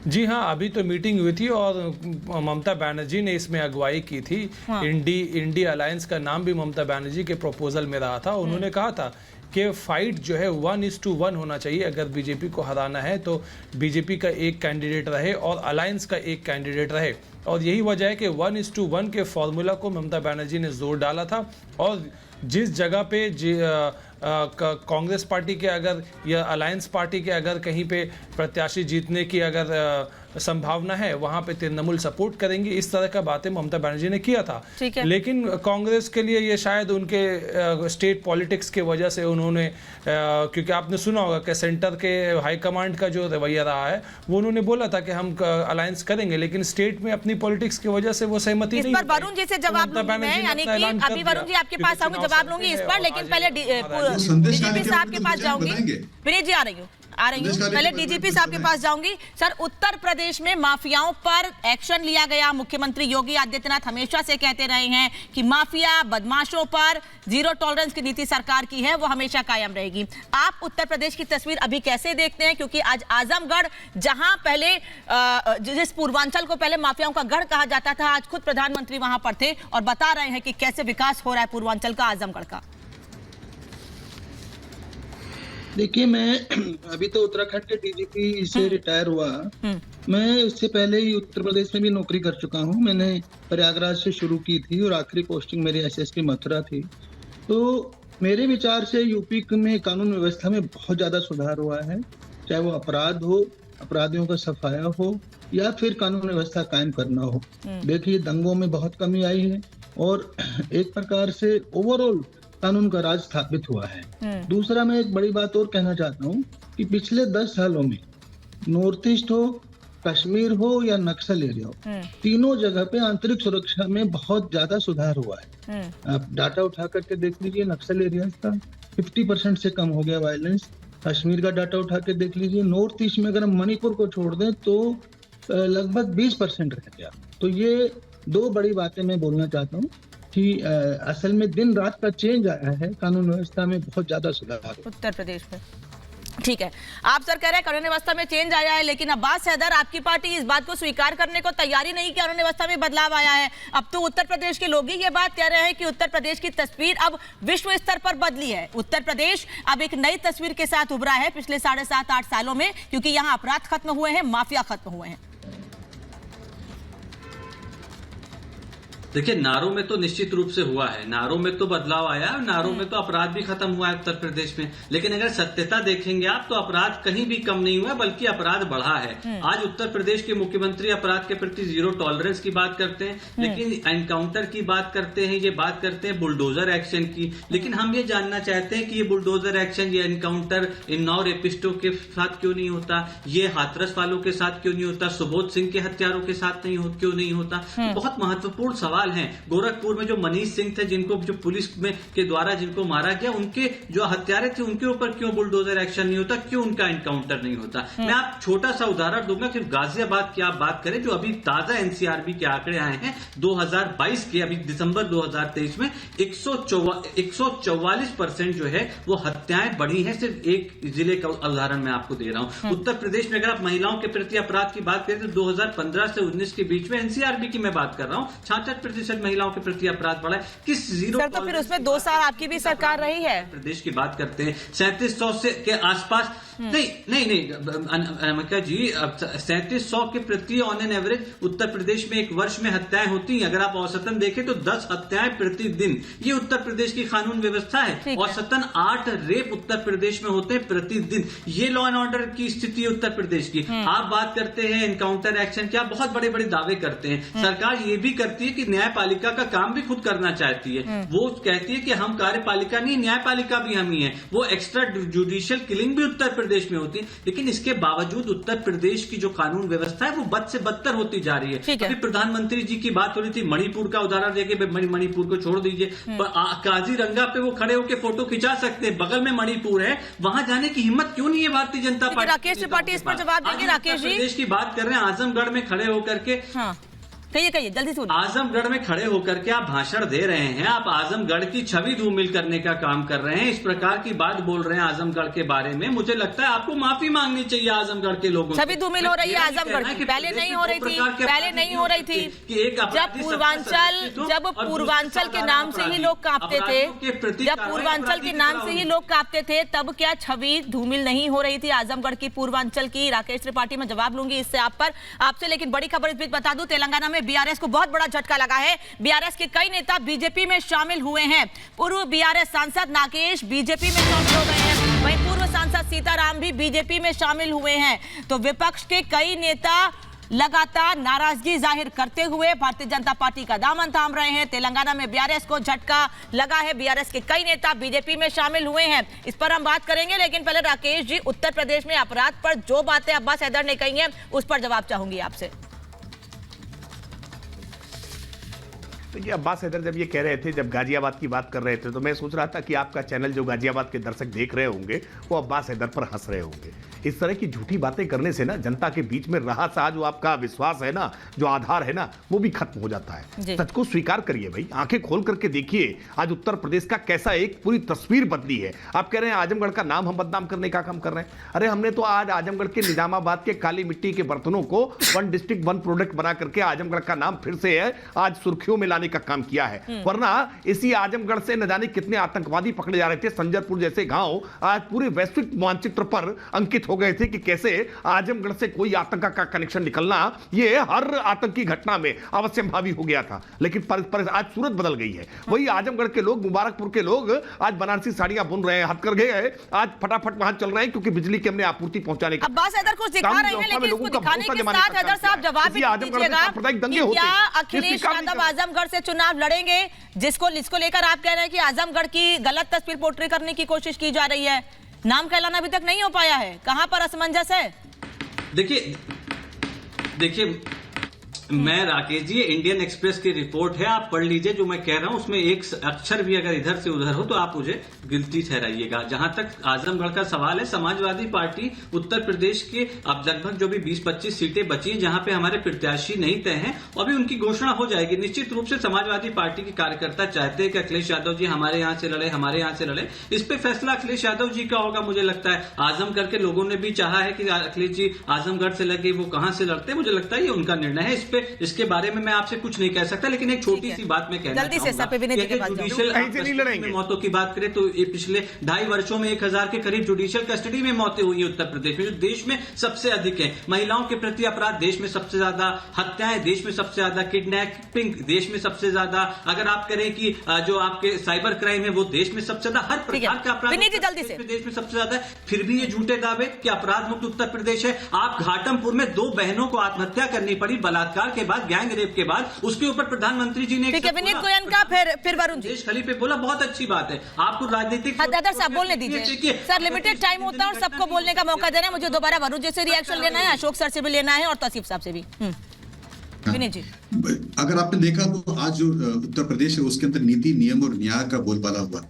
जी हाँ, अभी तो मीटिंग हुई थी और ममता बनर्जी ने इसमें अगुवाई की थी। हाँ। इंडी अलायंस का नाम भी ममता बनर्जी के प्रपोजल में रहा था। उन्होंने कहा था कि फाइट जो है 1:1 होना चाहिए। अगर बीजेपी को हराना है तो बीजेपी का एक कैंडिडेट रहे और अलायंस का एक कैंडिडेट रहे, और यही वजह है कि 1:1 के फॉर्मूला को ममता बनर्जी ने जोर डाला था। और जिस जगह पे कांग्रेस पार्टी के अगर या अलायंस पार्टी के अगर कहीं पे प्रत्याशी जीतने की अगर संभावना है, वहां पे तृणमूल सपोर्ट करेंगे। इस तरह का बातें ममता बनर्जी ने किया था। लेकिन कांग्रेस के लिए ये शायद उनके स्टेट पॉलिटिक्स के वजह से उन्होंने क्योंकि आपने सुना होगा कि सेंटर के हाईकमांड का जो रवैया रहा है, वो उन्होंने बोला था कि हम अलायंस करेंगे, लेकिन स्टेट में अपनी पॉलिटिक्स की वजह से वो सहमति नहीं। इस पर वरुण जी से जवाब लूंगी मैं, यानी कि अभी वरुण जी आपके पास आऊंगी, जवाब लूंगी इस पर, लेकिन पहले डीजीपी साहब के पास जाऊंगी। विनीत जी आ रही हूँ। पहले डीजीपी साहब के पास जाऊंगी। सर, उत्तर प्रदेश में माफियाओं पर एक्शन लिया गया। मुख्यमंत्री योगी आदित्यनाथ हमेशा से कहते रहे हैं कि माफिया बदमाशों पर जीरो टॉलरेंस की नीति सरकार की है, वो हमेशा कायम रहेगी। आप उत्तर प्रदेश की तस्वीर अभी कैसे देखते हैं? क्योंकि आज आजमगढ़, जहां पहले जिस पूर्वांचल को पहले माफियाओं का गढ़ कहा जाता था, आज खुद प्रधानमंत्री वहां पर थे और बता रहे हैं कि कैसे विकास हो रहा है पूर्वांचल का, आजमगढ़ का। देखिए, मैं अभी तो उत्तराखंड के डीजीपी से रिटायर हुआ। मैं उससे पहले ही उत्तर प्रदेश में भी नौकरी कर चुका हूँ। मैंने प्रयागराज से शुरू की थी और आखिरी पोस्टिंग मेरी एसएसपी मथुरा थी। तो मेरे विचार से यूपी में कानून व्यवस्था में बहुत ज्यादा सुधार हुआ है, चाहे वो अपराध हो, अपराधियों का सफाया हो, या फिर कानून व्यवस्था कायम करना हो। देखिए, दंगों में बहुत कमी आई है और एक प्रकार से ओवरऑल कानून का राज स्थापित हुआ है। दूसरा, मैं एक बड़ी बात और कहना चाहता हूँ कि पिछले 10 सालों में नॉर्थ ईस्ट हो, कश्मीर हो या नक्सल एरिया हो, तीनों जगह पे आंतरिक सुरक्षा में बहुत ज्यादा सुधार हुआ है। आप डाटा उठा करके देख लीजिए, नक्सल एरिया का 50% से कम हो गया वायलेंस। कश्मीर का डाटा उठा के देख लीजिए। नॉर्थ ईस्ट में अगर हम मणिपुर को छोड़ दें तो लगभग 20% रह गया। तो ये दो बड़ी बातें मैं बोलना चाहता हूँ कि असल में दिन रात का चेंज आया है, कानून व्यवस्था में बहुत ज्यादा सुधार उत्तर प्रदेश में। ठीक है, आप सर कह रहे हैं कानून व्यवस्था में चेंज आया है, लेकिन अब्बास हैदर, आपकी पार्टी इस बात को स्वीकार करने को तैयारी नहीं कि कानून व्यवस्था में बदलाव आया है। अब तो उत्तर प्रदेश के लोग ही ये बात कह रहे हैं कि उत्तर प्रदेश की तस्वीर अब विश्व स्तर पर बदली है। उत्तर प्रदेश अब एक नई तस्वीर के साथ उभरा है पिछले 7.5-8 सालों में, क्योंकि यहाँ अपराध खत्म हुए हैं, माफिया खत्म हुए हैं। देखिए, नारों में तो निश्चित रूप से हुआ है, नारों में तो बदलाव आया है, नारों में तो अपराध भी खत्म हुआ है उत्तर प्रदेश में। लेकिन अगर सत्यता देखेंगे आप, तो अपराध कहीं भी कम नहीं हुआ, बल्कि अपराध बढ़ा है। आज उत्तर प्रदेश के मुख्यमंत्री अपराध के प्रति जीरो टॉलरेंस की बात करते हैं, लेकिन एनकाउंटर की बात करते हैं, ये बात करते हैं बुलडोजर एक्शन की। लेकिन हम ये जानना चाहते हैं कि ये बुलडोजर एक्शन, ये एनकाउंटर इन 9 रेपिस्टों के साथ क्यों नहीं होता, ये हाथरस वालों के साथ क्यों नहीं होता, सुबोध सिंह के हत्यारों के साथ क्यों नहीं होता। बहुत महत्वपूर्ण सवाल हैं। गोरखपुर में जो मनीष सिंह थे, जिनको जो पुलिस में के द्वारा जिनको मारा गया, उनके जो हत्यारे थे उनके ऊपर क्यों बुलडोजर एक्शन नहीं होता, क्यों उनका एनकाउंटर नहीं होता। मैं आप छोटा सा उदाहरण दूंगा कि गाजियाबाद की आप बात करें, जो अभी ताजा एनसीआरबी के आंकड़े आए हैं 2022 के, अभी दिसंबर 2023 में 144% जो है वो हत्याएं बढ़ी हैं। सिर्फ एक जिले का उदाहरण मैं आपको दे रहा हूं। उत्तर प्रदेश में अगर आप महिलाओं के प्रति अपराध की बात करें तो 2015 से 19 के बीच में, एनसीआरबी की मैं बात कर रहा हूं, 66% महिलाओं के प्रति अपराध बढ़ा है। किस जीरो सर, तो फिर उसमें 2 साल आपकी भी सरकार रही है। प्रदेश की बात करते हैं, 3700 से के आसपास। नहीं अमिका जी, 3700 के प्रति on an average Uttar Pradesh में एक वर्ष में हत्याएं होती हैं। अगर आप औसतन देखें तो 10 हत्याएं प्रतिदिन, ये उत्तर प्रदेश की कानून व्यवस्था है। औसतन 8 रेप उत्तर प्रदेश में होते हैं प्रतिदिन। ये लॉ एंड ऑर्डर की स्थिति है उत्तर प्रदेश की। आप बात करते हैं एनकाउंटर एक्शन की, आप बहुत बड़े बड़े दावे करते हैं। सरकार ये भी करती है कि न्यायपालिका का काम भी खुद करना चाहती है। वो कहती है कि हम कार्यपालिका नहीं, न्यायपालिका भी हम ही है। वो एक्स्ट्रा जुडिशियल किलिंग भी उत्तर प्रदेश में होती है, लेकिन इसके बावजूद उत्तर प्रदेश की जो कानून व्यवस्था है वो बद से बदतर होती जा रही है। अभी प्रधानमंत्री जी की बात हो रही थी, मणिपुर का उदाहरण देके, मणिपुर को छोड़ दीजिए, काजीरंगा पे वो खड़े होकर फोटो खिंचा सकते हैं, बगल में मणिपुर है, वहां जाने की हिम्मत क्यों नहीं है भारतीय जनता पार्टी? राकेश त्रिपाठी इस पर जवाब देंगे। राकेश जी, प्रदेश की बात कर रहे हैं, आजमगढ़ में खड़े होकर के कहिए जल्दी सुनिए। आजमगढ़ में खड़े होकर के आप भाषण दे रहे हैं, आप आजमगढ़ की छवि धूमिल करने का काम कर रहे हैं, इस प्रकार की बात बोल रहे हैं आजमगढ़ के बारे में। मुझे लगता है आपको माफी मांगनी चाहिए आजमगढ़ के लोगों से। छवि धूमिल हो रही है आजमगढ़ की, पहले नहीं हो रही थी, पहले नहीं हो रही थी। जब पूर्वांचल के नाम से ही लोग कांपते थे, जब पूर्वांचल के नाम से ही लोग कांपते थे, तब क्या छवि धूमिल नहीं हो रही थी आजमगढ़ की, पूर्वांचल की? राकेश त्रिपाठी, मैं जवाब लूंगी इससे आपसे, लेकिन बड़ी खबर इस बीच बता दूं, तेलंगाना में बीआरएस को बहुत बड़ा झटका लगा है। बीआरएस के कई नेता बीजेपी में शामिल हुए हैं। पूर्व बीआरएस सांसद नागेश बीजेपी में शामिल हो गए हैं, वहीं पूर्व सांसद सीताराम भी बीजेपी में शामिल हुए हैं। तो विपक्ष के कई नेता लगातार नाराजगी जाहिर करते हुए भारतीय जनता पार्टी का दामन थाम रहे हैं। तेलंगाना में बीआरएस को झटका लगा है, बीआरएस के कई नेता बीजेपी में शामिल हुए हैं, इस पर हम बात करेंगे। लेकिन पहले राकेश जी, उत्तर प्रदेश में अपराध पर जो बातें अब्बास हैदर ने कही हैं उस पर जवाब चाहूंगी आपसे। देखिए, अब्बास हैदर जब ये कह रहे थे, जब गाजियाबाद की बात कर रहे थे, तो मैं सोच रहा था कि आपका चैनल जो गाजियाबाद के दर्शक देख रहे होंगे वो अब्बास हैदर पर हंस रहे होंगे। इस तरह की झूठी बातें करने से ना जनता के बीच में रहा सा जो आपका विश्वास है ना, जो आधार है ना, वो भी खत्म हो जाता है। सच को स्वीकार करिए भाई, आंखें खोल करके देखिए आज उत्तर प्रदेश का कैसा एक पूरी तस्वीर बदली है। आप कह रहे हैं आजमगढ़ का नाम हम बदनाम करने का काम कर रहे हैं। अरे हमने तो आज आजमगढ़ के निजामाबाद के काली मिट्टी के बर्तनों को वन डिस्ट्रिक्ट वन प्रोडक्ट बना करके आजमगढ़ का नाम फिर से है आज सुर्खियों में लाने का काम किया है। वरना इसी आजमगढ़ से न जाने कितने आतंकवादी पकड़े जा रहे थे। संजरपुर जैसे गांव आज पूरे वैश्विक मानचित्र पर अंकित हो गए थे कि कैसे आजमगढ़ से कोई आतंक का कनेक्शन निकलना ये हर आतंकी घटना में अवश्यंभावी हो गया था। लेकिन पर आज सूरत बदल गई है। वही आजमगढ़ के लोग, मुबारकपुर के लोग आज बनारसी साड़ियां बुन रहे हैं, हथकरघे हैं, आज फटाफट वहां चल रहे हैं क्योंकि बिजली की हमने आपूर्ति पहुंचाने का। अब्बास हैदर कुछ दिखा रहे हैं, लेकिन इसको दिखाने के साथ हैदर साहब जवाब भी दीजिएगा कि क्या अखिलेश यादव आजमगढ़ से चुनाव लड़ेंगे, जिसको लेकर आप कह रहे हैं कि आजमगढ़ की गलत तस्वीर पोर्ट्रे करने की कोशिश की जा रही है? नाम कहलाना अभी तक नहीं हो पाया है, कहां पर असमंजस है? देखिए मैं राकेश जी, इंडियन एक्सप्रेस की रिपोर्ट है, आप पढ़ लीजिए। जो मैं कह रहा हूं उसमें एक अक्षर भी अगर इधर से उधर हो तो आप मुझे गिल्टी ठहराइएगा। जहां तक आजमगढ़ का सवाल है, समाजवादी पार्टी उत्तर प्रदेश के अब लगभग जो भी 20-25 सीटें बची हैं जहां पे हमारे प्रत्याशी नहीं तय हैं, अभी उनकी घोषणा हो जाएगी। निश्चित रूप से समाजवादी पार्टी के कार्यकर्ता चाहते हैं कि अखिलेश यादव जी हमारे यहां से लड़े, हमारे यहां से लड़े। इस पे फैसला अखिलेश यादव जी का होगा। मुझे लगता है आजमगढ़ के लोगों ने भी चाहा है कि अखिलेश जी आजमगढ़ से लगे, वो कहां से लड़ते, मुझे लगता है ये उनका निर्णय है। इसके बारे में मैं आपसे कुछ नहीं कह सकता, लेकिन एक छोटी सी बात मैं कहना चाहूंगा। जुडिशियल मौतों की बात करें तो ये पिछले 2.5 वर्षों में 1000 के करीब जुडिशियल कस्टडी में मौतें हुई है उत्तर प्रदेश में, जो देश में सबसे अधिक है। महिलाओं के प्रति अपराध देश में सबसे ज्यादा, हत्याएं देश में सबसे ज्यादा, किडनैपिंग देश में सबसे ज्यादा, अगर आप करें कि जो आपके साइबर क्राइम है वो देश में सबसे ज्यादा, हर प्रकार का अपराध देश में सबसे ज्यादा है। फिर भी ये झूठे दावे कि अपराध मुक्त उत्तर प्रदेश है। आप घाटमपुर में 2 बहनों को आत्महत्या करनी पड़ी बलात्कार के बाद, गैंग रेप के बाद, उसके ऊपर प्रधानमंत्री जी ने विनीत गोयनका, फिर वरुण जी देश खलीफे बोला, बहुत अच्छी बात है। आपको राजनीतिक साहब बोलने दीजिए सर, लिमिटेड टाइम होता है और सबको बोलने का मौका दे रहे हैं। मुझे दोबारा वरुण जी से रिएक्शन लेना है, अशोक सर से भी लेना है और तौसीफ साहब से भी। विनीत जी, अगर आपने देखा तो आज जो उत्तर प्रदेश है उसके अंदर नीति, नियम और न्याय का बोलबाला हुआ।